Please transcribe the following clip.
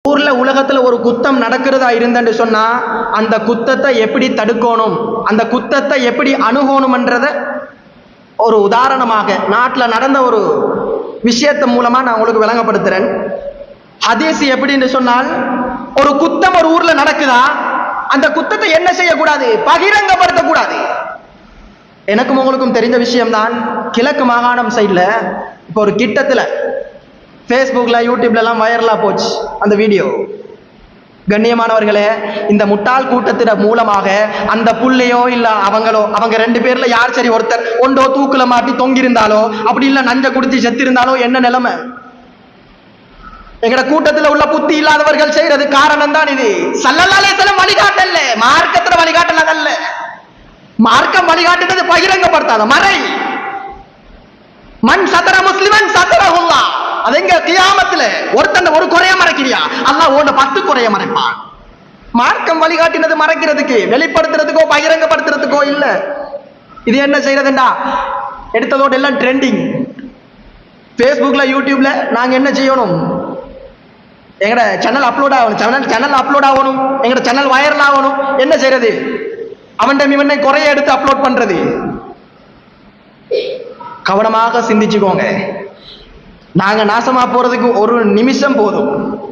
ஊர்ல உலகத்துல ஒரு குத்தம் நடக்கிறதா இருந்தன்னு சொன்னா அந்த குத்தத்தை எப்படி தடுக்கணும், அந்த குத்தத்தை எப்படி அணுகணும்ன்றத ஒரு உதாரணமாக நாட்டில் நடந்த ஒரு விஷயத்தின் மூலமா நான் உங்களுக்கு விளங்கப்படுத்துறேன். ஹதீஸ் எப்படின்னு சொன்னால், ஒரு குத்தம் ஒரு ஊர்ல நடக்குதா, அந்த குத்தத்தை என்ன செய்யக்கூடாது, பகிரங்கப்படுத்தக்கூடாது. எனக்கும் உங்களுக்கும் தெரிஞ்ச விஷயம்தான். கிழக்கு மாகாணம் சைட்ல இப்போ ஒரு கிட்டத்துல ஃபேஸ்புக்ல யூடியூப்ல எல்லாம் வைரலா போச்சு அந்த வீடியோ. கண்ணியமானவர்களே, இந்த முட்டாள் கூட்டத்திட மூலமாக அந்த புள்ளையோ இல்ல அவங்க ரெண்டு பேர்ல யார் சரி ஒருத்தர் ஒன்றோ தூக்குல மாட்டி தொங்கிருந்தாலோ அப்படி இல்ல நஞ்ச குடிச்சு செத்திருந்தாலோ என்ன நிலைமை? எங்கட கூட்டத்தில் உள்ள புத்தி இல்லாதவர்கள் செய்யறது காரணம் தான் இது. ஸல்லல்லாஹு அலைஹி வஸல்லம் வழிகாட்டல்ல, மார்க்கத்துல வழிகாட்டல் அதல்ல. மார்க்கம் வழிகாட்டுறது பகிரங்கப்படுத்தாத மறை. மன் சதர முஸ்லிமன் சதரஹுல்லாஹ். அது எங்க கியாமத்துல ஒருத்தன் ஒரு குறைய மறைக்கிறியா, அல்லாஹ் உன்னை 10 குறைய மறைப்பான். மார்க்கம் வழிகாட்டினது மறைக்கிறதுக்கு, வெளிப்படுத்துறதுக்கோ பகிரங்கப்படுத்துறதுக்கோ இல்ல. இது என்ன செய்யறதுண்டா, எடுத்ததோடு எல்லாம் ட்ரெண்டிங். ஃபேஸ்புக்ல யூடியூப்ல நாங்க என்ன செய்யணும், எங்கட சேனல் அப்லோட் ஆகணும், சேனல் அப்லோட் ஆகணும், எங்கட சேனல் வைரல் ஆகணும். என்ன செய்யறது, அவன் குறைய எடுத்து அப்லோட் பண்றது. கவனமாக சிந்திச்சுக்கோங்க. நாங்க நாசமா போறதுக்கு ஒரு நிமிஷம் போதும்.